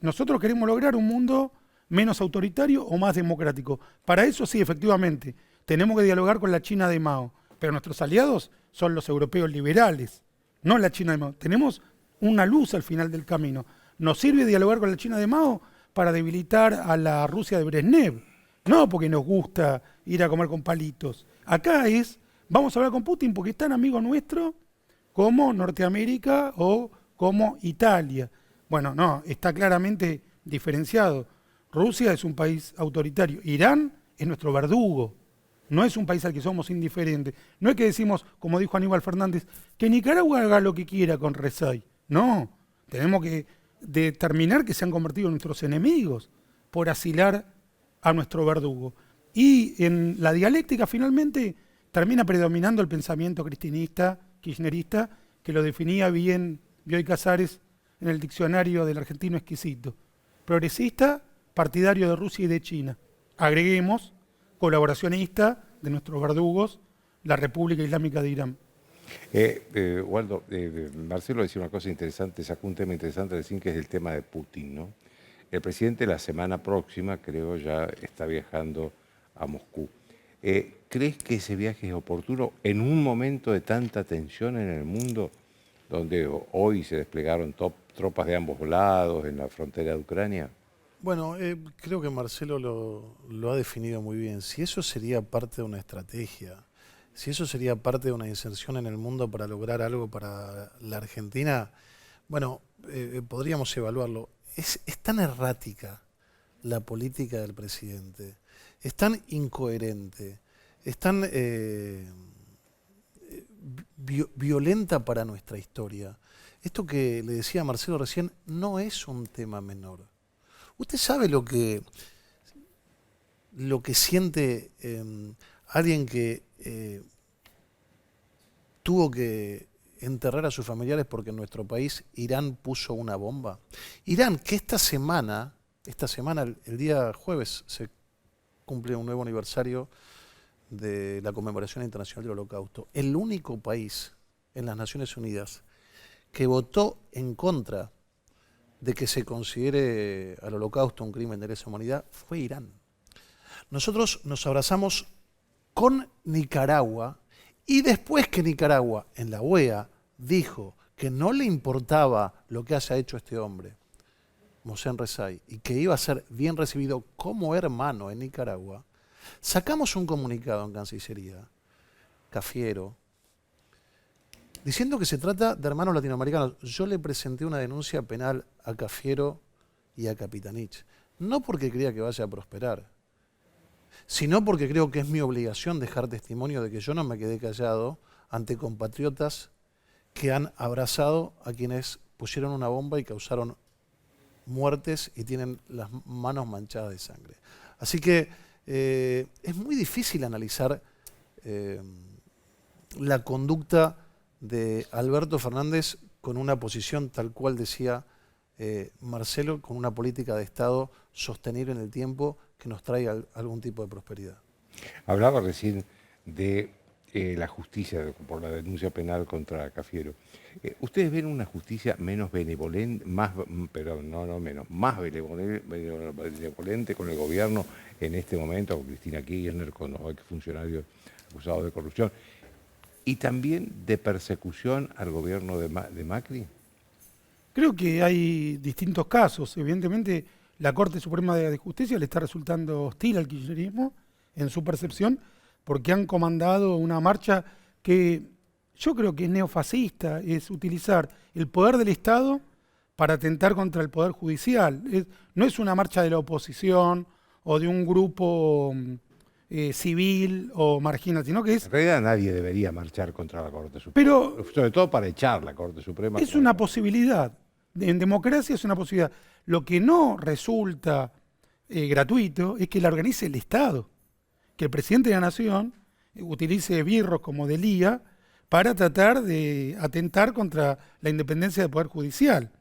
Nosotros queremos lograr un mundo menos autoritario o más democrático. Para eso sí, efectivamente, tenemos que dialogar con la China de Mao, pero nuestros aliados son los europeos liberales, no la China de Mao. Tenemos una luz al final del camino. Nos sirve dialogar con la China de Mao para debilitar a la Rusia de Brezhnev, no porque nos gusta ir a comer con palitos. Acá vamos a hablar con Putin porque es tan amigo nuestro como Norteamérica o como Italia. Bueno, no, está claramente diferenciado. Rusia es un país autoritario. Irán es nuestro verdugo. No es un país al que somos indiferentes. No es que decimos, como dijo Aníbal Fernández, que Nicaragua haga lo que quiera con Rezai. No, tenemos que determinar que se han convertido en nuestros enemigos por asilar a nuestro verdugo. Y en la dialéctica finalmente termina predominando el pensamiento cristinista, kirchnerista, que lo definía bien Bioy Casares en el diccionario del argentino exquisito. Progresista, partidario de Rusia y de China. Agreguemos, colaboracionista de nuestros verdugos, la República Islámica de Irán. Waldo, Marcelo decía una cosa interesante, sacó un tema interesante recién, que es el tema de Putin, ¿no? El presidente la semana próxima, creo, ya está viajando a Moscú. ¿Crees que ese viaje es oportuno en un momento de tanta tensión en el mundo, donde hoy se desplegaron tropas de ambos lados en la frontera de Ucrania? Bueno, creo que Marcelo lo ha definido muy bien. Si eso sería parte de una estrategia, si eso sería parte de una inserción en el mundo para lograr algo para la Argentina, bueno, podríamos evaluarlo. Es tan errática la política del presidente, es tan incoherente, es tan violenta para nuestra historia. Esto que le decía Marcelo recién no es un tema menor. ¿Usted sabe lo que siente alguien que tuvo que enterrar a sus familiares porque en nuestro país Irán puso una bomba? Irán, que esta semana, el día jueves, se cumple un nuevo aniversario de la conmemoración internacional del Holocausto. El único país en las Naciones Unidas que votó en contra de que se considere al Holocausto un crimen de lesa humanidad fue Irán. Nosotros nos abrazamos con Nicaragua y después que Nicaragua en la OEA dijo que no le importaba lo que haya hecho este hombre, Mohsen Rezai, y que iba a ser bien recibido como hermano en Nicaragua, sacamos un comunicado en Cancillería, Cafiero, diciendo que se trata de hermanos latinoamericanos. Yo le presenté una denuncia penal a Cafiero y a Capitanich, no porque creía que vaya a prosperar, sino porque creo que es mi obligación dejar testimonio de que yo no me quedé callado ante compatriotas que han abrazado a quienes pusieron una bomba y causaron muertes y tienen las manos manchadas de sangre. Así que es muy difícil analizar la conducta de Alberto Fernández con una posición tal cual decía Marcelo, con una política de Estado sostenible en el tiempo que nos traiga algún tipo de prosperidad. Hablaba recién de la justicia por la denuncia penal contra Cafiero. ¿Ustedes ven una justicia menos benevolente, más benevolente con el gobierno en este momento, con Cristina Kirchner, con los exfuncionarios acusados de corrupción, y también de persecución al gobierno de Macri? Creo que hay distintos casos. Evidentemente, la Corte Suprema de Justicia le está resultando hostil al kirchnerismo, en su percepción, porque han comandado una marcha que yo creo que es neofascista, es utilizar el poder del Estado para atentar contra el Poder Judicial. No es una marcha de la oposición o de un grupo civil o marginal, sino que es... En realidad nadie debería marchar contra la Corte Suprema, pero sobre todo para echar la Corte Suprema. Es una posibilidad, en democracia es una posibilidad. Lo que no resulta gratuito es que la organice el Estado, que el presidente de la Nación utilice esbirros como Delía para tratar de atentar contra la independencia del Poder Judicial.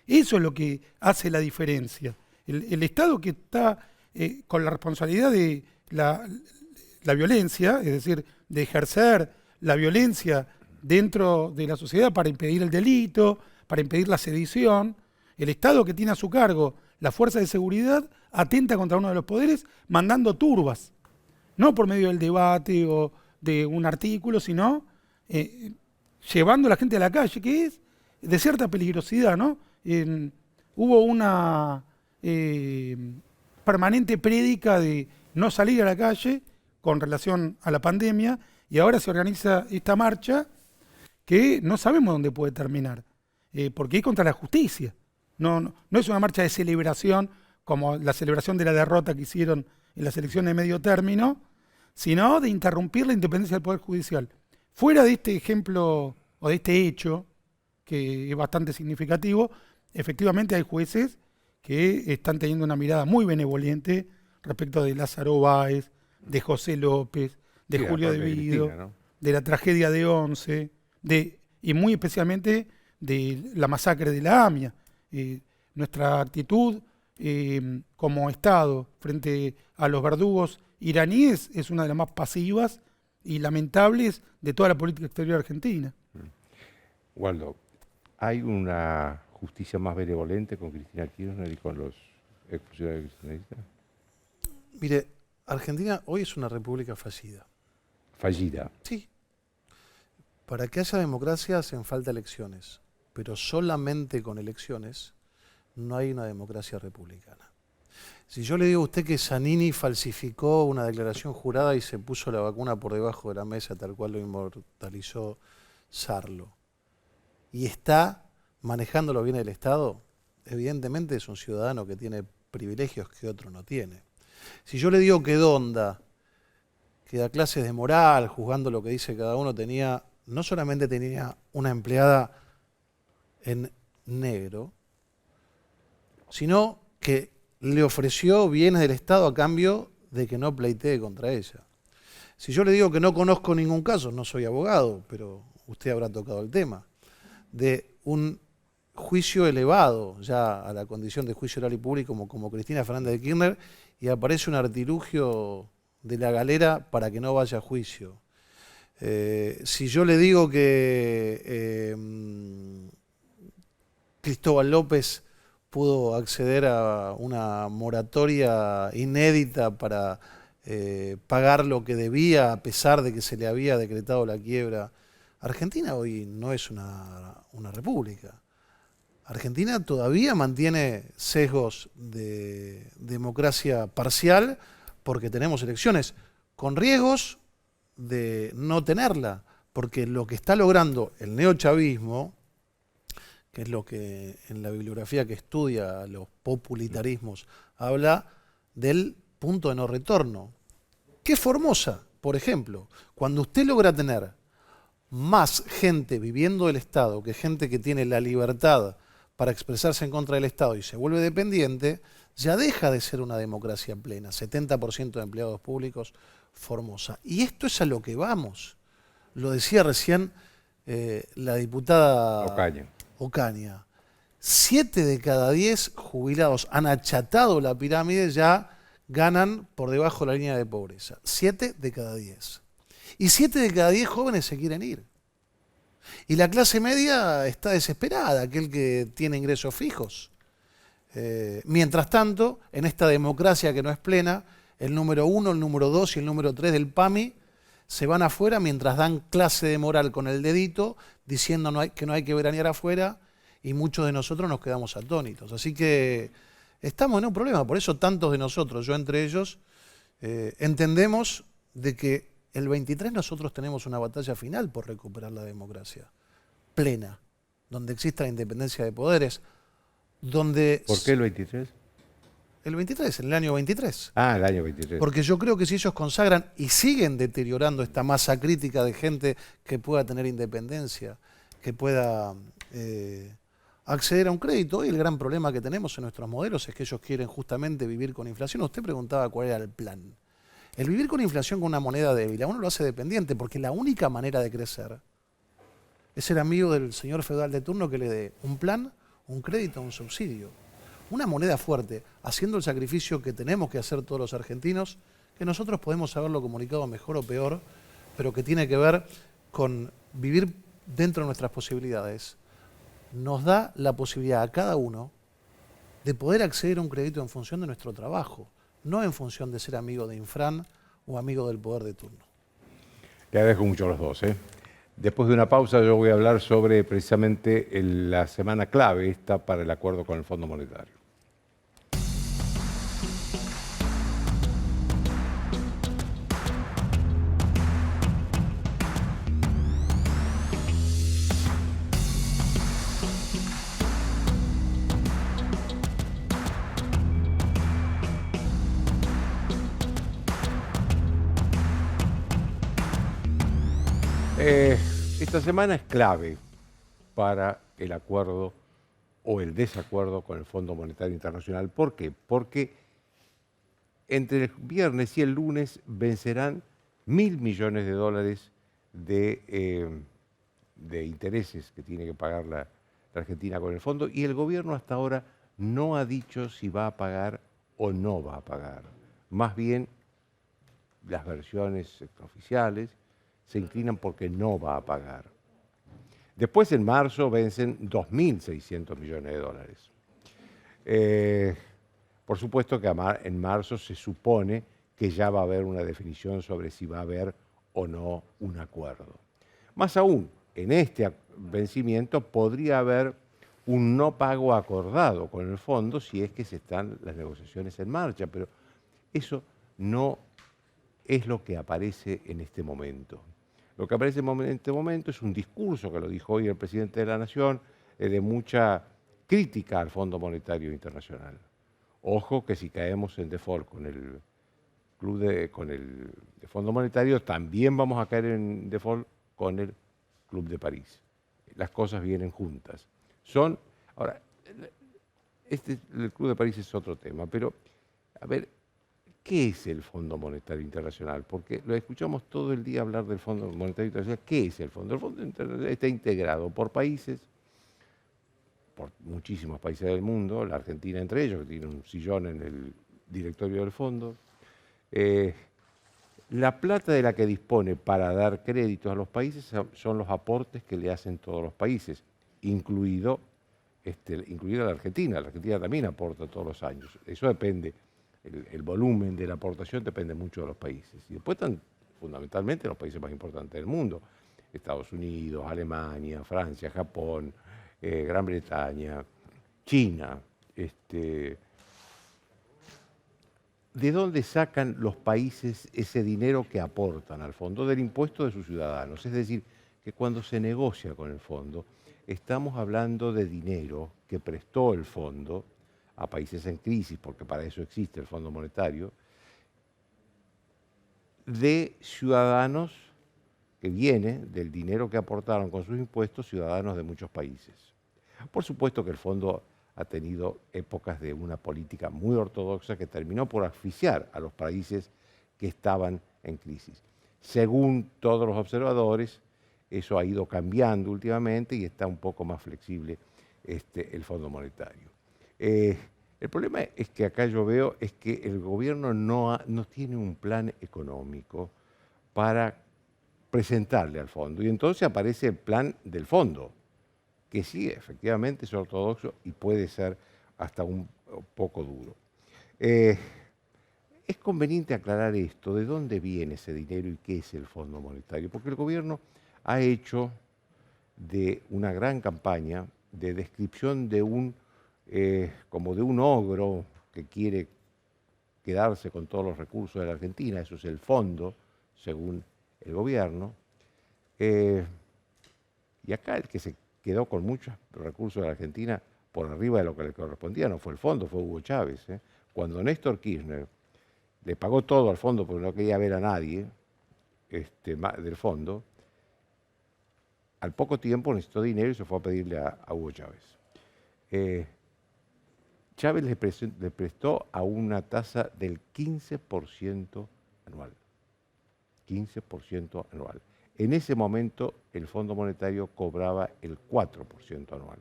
Eso es lo que hace la diferencia. El Estado que está con la responsabilidad de la violencia, es decir, de ejercer la violencia dentro de la sociedad para impedir el delito, para impedir la sedición, el Estado que tiene a su cargo la fuerza de seguridad atenta contra uno de los poderes mandando turbas, no por medio del debate o de un artículo, sino llevando a la gente a la calle, que es de cierta peligrosidad, ¿no? Hubo una permanente prédica de no salir a la calle con relación a la pandemia, y ahora se organiza esta marcha que no sabemos dónde puede terminar, porque es contra la justicia. No es una marcha de celebración como la celebración de la derrota que hicieron en las elecciones de medio término, sino de interrumpir la independencia del Poder Judicial. Fuera de este ejemplo o de este hecho, que es bastante significativo, efectivamente hay jueces que están teniendo una mirada muy benevolente respecto de Lázaro Báez, de José López, de Julio De Vido, ¿no? De la tragedia de Once, y muy especialmente de la masacre de la AMIA. Nuestra actitud como Estado frente a los verdugos iraníes es una de las más pasivas y lamentables de toda la política exterior argentina. Waldo, ¿hay una justicia más benevolente con Cristina Kirchner y con los exfuncionarios kirchneristas? Mire, Argentina hoy es una república fallida. ¿Fallida? Sí. Para que haya democracia hacen falta elecciones, pero solamente con elecciones no hay una democracia republicana. Si yo le digo a usted que Zanini falsificó una declaración jurada y se puso la vacuna por debajo de la mesa, tal cual lo inmortalizó Sarlo, y está manejando los bienes del Estado, evidentemente es un ciudadano que tiene privilegios que otro no tiene. Si yo le digo que Donda, que da clases de moral, juzgando lo que dice cada uno, no solamente tenía una empleada en negro, sino que le ofreció bienes del Estado a cambio de que no pleitee contra ella. Si yo le digo que no conozco ningún caso, no soy abogado, pero usted habrá tocado el tema, de un juicio elevado ya a la condición de juicio oral y público como Cristina Fernández de Kirchner, y aparece un artilugio de la galera para que no vaya a juicio. Si yo le digo que Cristóbal López pudo acceder a una moratoria inédita para pagar lo que debía a pesar de que se le había decretado la quiebra, Argentina hoy no es una república. Argentina todavía mantiene sesgos de democracia parcial porque tenemos elecciones, con riesgos de no tenerla, porque lo que está logrando el neochavismo, que es lo que en la bibliografía que estudia los populitarismos habla del punto de no retorno. que Formosa, por ejemplo. Cuando usted logra tener más gente viviendo del Estado que gente que tiene la libertad para expresarse en contra del Estado y se vuelve dependiente, ya deja de ser una democracia plena. 70% de empleados públicos, Formosa. Y esto es a lo que vamos. Lo decía recién la diputada Ocaña. 7 de cada 10 jubilados han achatado la pirámide, ya ganan por debajo de la línea de pobreza. 7 de cada 10. Y 7 de cada 10 jóvenes se quieren ir. Y la clase media está desesperada, aquel que tiene ingresos fijos. Mientras tanto, en esta democracia que no es plena, el número 1, el número 2 y el número 3 del PAMI se van afuera mientras dan clase de moral con el dedito, diciendo que no hay que veranear afuera, y muchos de nosotros nos quedamos atónitos. Así que estamos en un problema. Por eso tantos de nosotros, yo entre ellos, entendemos de que el 23 nosotros tenemos una batalla final por recuperar la democracia plena, donde exista la independencia de poderes, donde... ¿Por qué el 23? El 23, en el año 23. Ah, el año 23. Porque yo creo que si ellos consagran y siguen deteriorando esta masa crítica de gente que pueda tener independencia, que pueda acceder a un crédito, hoy el gran problema que tenemos en nuestros modelos es que ellos quieren justamente vivir con inflación. Usted preguntaba cuál era el plan. El vivir con inflación con una moneda débil a uno lo hace dependiente, porque la única manera de crecer es ser amigo del señor feudal de turno que le dé un plan, un crédito, un subsidio. Una moneda fuerte, haciendo el sacrificio que tenemos que hacer todos los argentinos, que nosotros podemos haberlo comunicado mejor o peor, pero que tiene que ver con vivir dentro de nuestras posibilidades. Nos da la posibilidad a cada uno de poder acceder a un crédito en función de nuestro trabajo, no en función de ser amigo de Infran o amigo del poder de turno. Le agradezco mucho a los dos. Después de una pausa yo voy a hablar sobre precisamente la semana clave esta para el acuerdo con el Fondo Monetario. Esta semana es clave para el acuerdo o el desacuerdo con el Fondo Monetario Internacional. ¿Por qué? Porque entre el viernes y el lunes vencerán $1.000 millones de intereses que tiene que pagar la Argentina con el fondo, y el gobierno hasta ahora no ha dicho si va a pagar o no va a pagar. Más bien, las versiones extraoficiales se inclinan porque no va a pagar. Después, en marzo, vencen $2.600 millones. Por supuesto que en marzo se supone que ya va a haber una definición sobre si va a haber o no un acuerdo. Más aún, en este vencimiento podría haber un no pago acordado con el fondo si es que se están las negociaciones en marcha, pero eso no es lo que aparece en este momento. Lo que aparece en este momento es un discurso, que lo dijo hoy el presidente de la Nación, de mucha crítica al Fondo Monetario Internacional. Ojo que si caemos en default con el Fondo Monetario, también vamos a caer en default con el Club de París. Las cosas vienen juntas. Ahora, el Club de París es otro tema, pero a ver, ¿qué es el Fondo Monetario Internacional? Porque lo escuchamos todo el día hablar del Fondo Monetario Internacional. ¿Qué es el Fondo? El Fondo Internacional está integrado por países, por muchísimos países del mundo, la Argentina entre ellos, que tiene un sillón en el directorio del fondo. La plata de la que dispone para dar créditos a los países son los aportes que le hacen todos los países, incluida la Argentina. La Argentina también aporta todos los años. Eso depende. El volumen de la aportación depende mucho de los países. Y después están fundamentalmente los países más importantes del mundo. Estados Unidos, Alemania, Francia, Japón, Gran Bretaña, China. ¿De dónde sacan los países ese dinero que aportan al fondo? Del impuesto de sus ciudadanos. Es decir, que cuando se negocia con el fondo, estamos hablando de dinero que prestó el fondo a países en crisis, porque para eso existe el Fondo Monetario, de ciudadanos que viene del dinero que aportaron con sus impuestos ciudadanos de muchos países. Por supuesto que el fondo ha tenido épocas de una política muy ortodoxa que terminó por asfixiar a los países que estaban en crisis. Según todos los observadores, eso ha ido cambiando últimamente y está un poco más flexible el Fondo Monetario. El problema es que acá yo veo es que el gobierno no tiene un plan económico para presentarle al fondo. Y entonces aparece el plan del fondo, que sí, efectivamente es ortodoxo y puede ser hasta un poco duro. Es conveniente aclarar esto, de dónde viene ese dinero y qué es el Fondo Monetario, porque el gobierno ha hecho de una gran campaña de descripción de como de un ogro que quiere quedarse con todos los recursos de la Argentina, eso es el fondo, según el gobierno. Y acá el que se quedó con muchos recursos de la Argentina por arriba de lo que le correspondía no fue el fondo, fue Hugo Chávez. Cuando Néstor Kirchner le pagó todo al fondo porque no quería ver a nadie del fondo, al poco tiempo necesitó dinero y se fue a pedirle a Hugo Chávez. Chávez le prestó a una tasa del 15% anual. 15% anual. En ese momento el Fondo Monetario cobraba el 4% anual.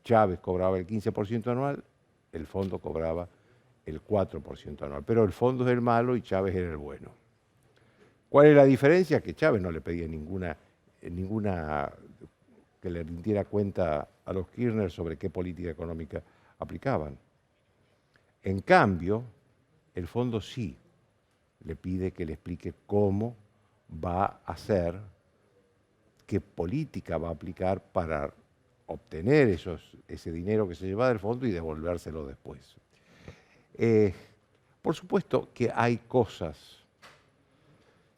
Chávez cobraba el 15% anual, el fondo cobraba el 4% anual. Pero el fondo es el malo y Chávez era el bueno. ¿Cuál es la diferencia? Que Chávez no le pedía ninguna que le rindiera cuenta a los Kirchner sobre qué política económica aplicaban. En cambio, el fondo sí le pide que le explique cómo va a hacer, qué política va a aplicar para obtener ese dinero que se lleva del fondo y devolvérselo después. Por supuesto que hay cosas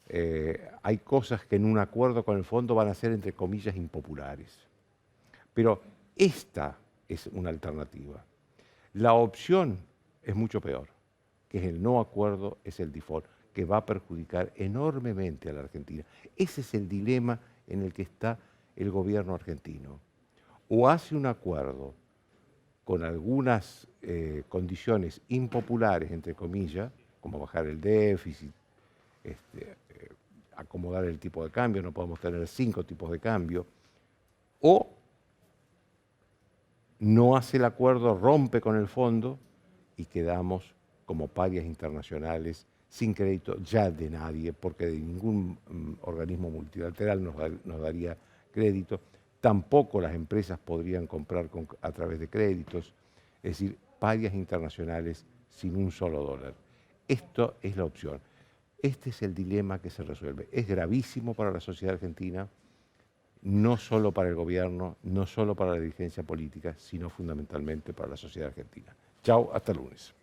que en un acuerdo con el fondo van a ser, entre comillas, impopulares. Pero esta es una alternativa. La opción es mucho peor, que es el no acuerdo, es el default, que va a perjudicar enormemente a la Argentina. Ese es el dilema en el que está el gobierno argentino. O hace un acuerdo con algunas condiciones impopulares, entre comillas, como bajar el déficit, acomodar el tipo de cambio, no podemos tener 5 tipos de cambio, o no hace el acuerdo, rompe con el fondo y quedamos como parias internacionales sin crédito ya de nadie, porque de ningún organismo multilateral nos daría crédito, tampoco las empresas podrían comprar a través de créditos, es decir, parias internacionales sin un solo dólar. Esto es la opción. Este es el dilema que se resuelve. Es gravísimo para la sociedad argentina, no solo para el gobierno, no solo para la dirigencia política, sino fundamentalmente para la sociedad argentina. Chao, hasta el lunes.